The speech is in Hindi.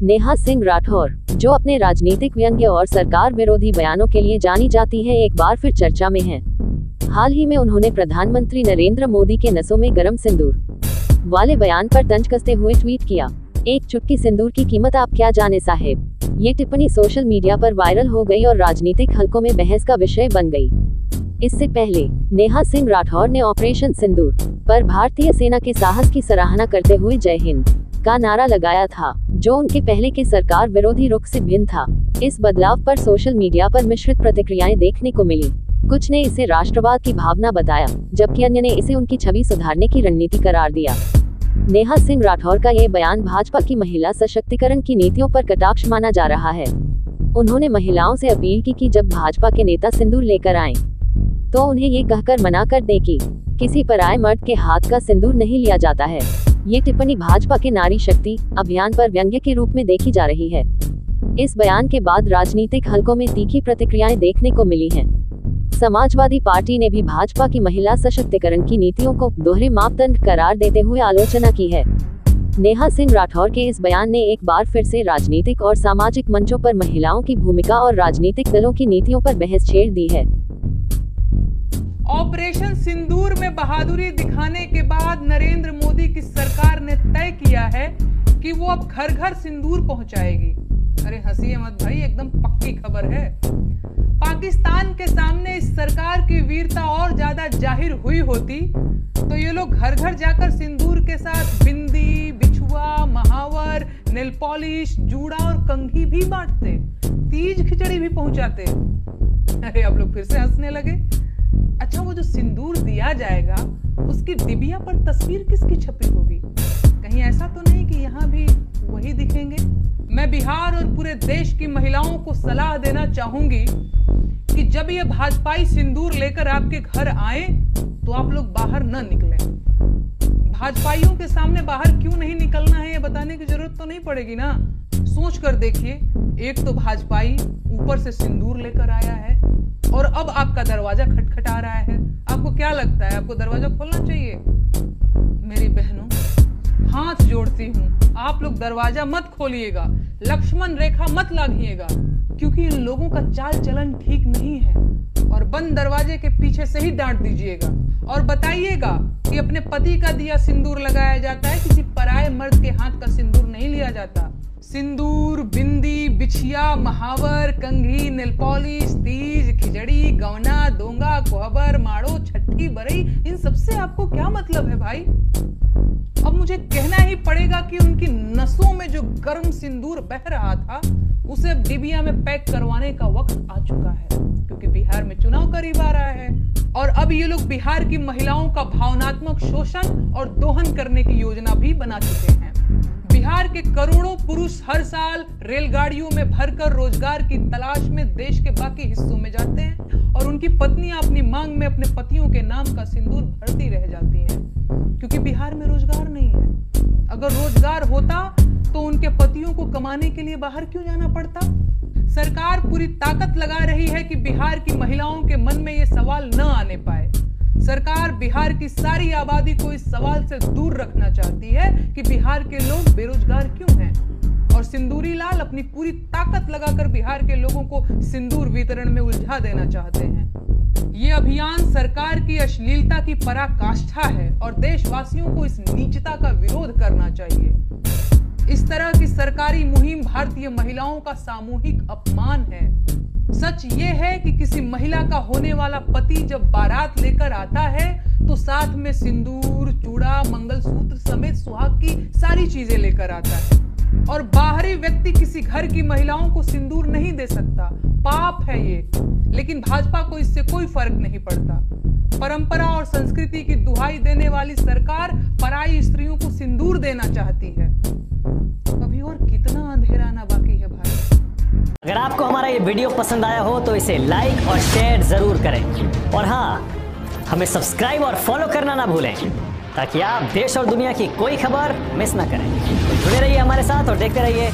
नेहा सिंह राठौर, जो अपने राजनीतिक व्यंग्य और सरकार विरोधी बयानों के लिए जानी जाती है, एक बार फिर चर्चा में हैं। हाल ही में उन्होंने प्रधानमंत्री नरेंद्र मोदी के नसों में गरम सिंदूर वाले बयान पर तंज कसते हुए ट्वीट किया, एक चुटकी सिंदूर की कीमत आप क्या जाने साहेब। ये टिप्पणी सोशल मीडिया पर वायरल हो गई और राजनीतिक हलकों में बहस का विषय बन गई। इससे पहले नेहा सिंह राठौर ने ऑपरेशन सिंदूर पर भारतीय सेना के साहस की सराहना करते हुए जय हिंद का नारा लगाया था, जो उनके पहले के सरकार विरोधी रुख से भिन्न था। इस बदलाव पर सोशल मीडिया पर मिश्रित प्रतिक्रियाएं देखने को मिली। कुछ ने इसे राष्ट्रवाद की भावना बताया, जबकि अन्य ने इसे उनकी छवि सुधारने की रणनीति करार दिया। नेहा सिंह राठौर का ये बयान भाजपा की महिला सशक्तिकरण की नीतियों पर कटाक्ष माना जा रहा है। उन्होंने महिलाओं से अपील की कि जब भाजपा के नेता सिंदूर लेकर आएं, तो उन्हें ये कहकर मना कर दें कि किसी पराये मर्द के हाथ का सिंदूर नहीं लिया जाता है। ये टिप्पणी भाजपा के नारी शक्ति अभियान पर व्यंग्य के रूप में देखी जा रही है। इस बयान के बाद राजनीतिक हलकों में तीखी प्रतिक्रियाएं देखने को मिली हैं। समाजवादी पार्टी ने भी भाजपा की महिला सशक्तिकरण की नीतियों को दोहरे मापदंड करार देते हुए आलोचना की है। नेहा सिंह राठौर के इस बयान ने एक बार फिर से राजनीतिक और सामाजिक मंचों पर महिलाओं की भूमिका और राजनीतिक दलों की नीतियों पर बहस छेड़ दी है। ऑपरेशन सिंदूर में बहादुरी दिखाने के बाद नरेंद्र मोदी की सरकार ने तय किया है कि वो अब घर घर सिंदूर पहुंचाएगी। अरे हंसिए मत भाई, एकदम पक्की खबर है। पाकिस्तान के सामने इस सरकार की वीरता और ज्यादा जाहिर हुई होती तो ये लोग घर घर जाकर सिंदूर के साथ बिंदी, बिछुआ, महावर, नेल पॉलिश, जूड़ा और कंघी भी बांटते, तीज खिचड़ी भी पहुंचाते। अरे अब लोग फिर से हंसने लगे। अच्छा, वो जो सिंदूर दिया जाएगा उसकी डिबिया पर तस्वीर किसकी छपी होगी? कहीं ऐसा तो नहीं कि यहाँ भी वही दिखेंगे? मैं बिहार और पूरे देश की महिलाओं को सलाह देना चाहूंगी कि जब ये भाजपाई सिंदूर लेकर आपके घर आए तो आप लोग बाहर न निकलें। भाजपाइयों के सामने बाहर क्यों नहीं निकलना है ये बताने की जरूरत तो नहीं पड़ेगी ना। सोच कर देखिए, एक तो भाजपाई ऊपर से सिंदूर लेकर आया है और अब आपका दरवाजा खटखटा रहा है। आपको क्या लगता है, आपको दरवाजा खोलना चाहिए? मेरी बहनों, हाथ जोड़ती हूँ, आप लोग दरवाजा मत खोलिएगा, लक्ष्मण रेखा मत लागिएगा, क्योंकि इन लोगों का चाल चलन ठीक नहीं है। और बंद दरवाजे के पीछे से ही डांट दीजिएगा और बताइएगा कि अपने पति का दिया सिंदूर लगाया जाता है, किसी पराये मर्द के हाथ का सिंदूर नहीं लिया जाता। सिंदूर, बिंदी, बिछिया, महावर, कंघी, नेल पॉलिश, तीज, खिचड़ी, गवना, दोंगा, कोहबर, माड़ो, छठी, बरई, इन सबसे आपको क्या मतलब है भाई? अब मुझे कहना ही पड़ेगा कि उनकी नसों में जो गर्म सिंदूर बह रहा था उसे अब डिबिया में पैक करवाने का वक्त आ चुका है, क्योंकि बिहार में चुनाव करीब आ रहा है और अब ये लोग बिहार की महिलाओं का भावनात्मक शोषण और दोहन करने की योजना भी बना चुके हैं। बिहार के करोड़ों पुरुष हर साल रेलगाड़ियों में भरकर रोजगार की तलाश में देश के बाकी हिस्सों में जाते हैं और उनकी पत्नियां अपनी मांग में अपने पतियों के नाम का सिंदूर भरती रह जाती हैं, क्योंकि बिहार में रोजगार नहीं है। अगर रोजगार होता तो उनके पतियों को कमाने के लिए बाहर क्यों जाना पड़ता? सरकार पूरी ताकत लगा रही है कि बिहार की महिलाओं के मन में ये सवाल न आने पाए। सरकार बिहार की सारी आबादी को इस सवाल से दूर रखना चाहती है कि बिहार के लोग बेरोजगार क्यों हैं, और सिंदूरी लाल अपनी पूरी ताकत लगाकर बिहार के लोगों को सिंदूर वितरण में उलझा देना चाहते हैं। ये अभियान सरकार की अश्लीलता की पराकाष्ठा है और देशवासियों को इस नीचता का विरोध करना चाहिए। इस तरह की सरकारी मुहिम भारतीय महिलाओं का सामूहिक अपमान है। सच ये है कि किसी महिला का होने वाला पति जब बारात लेकर आता है तो साथ में सिंदूर, चूड़ा, मंगलसूत्र समेत सुहाग की सारी चीजें लेकर आता है, और बाहरी व्यक्ति किसी घर की महिलाओं को सिंदूर नहीं दे सकता। पाप है ये, लेकिन भाजपा को इससे कोई फर्क नहीं पड़ता। परंपरा और संस्कृति की दुहाई देने वाली सरकार पराई स्त्रियों को सिंदूर देना चाहती है। अभी और कितना अंधेरा आना बाकी है भाई। अगर आपको हमारा ये वीडियो पसंद आया हो तो इसे लाइक और शेयर जरूर करें, और हाँ, हमें सब्सक्राइब और फॉलो करना ना भूलें, ताकि आप देश और दुनिया की कोई खबर मिस ना करें। जुड़े रहिए हमारे साथ और देखते रहिए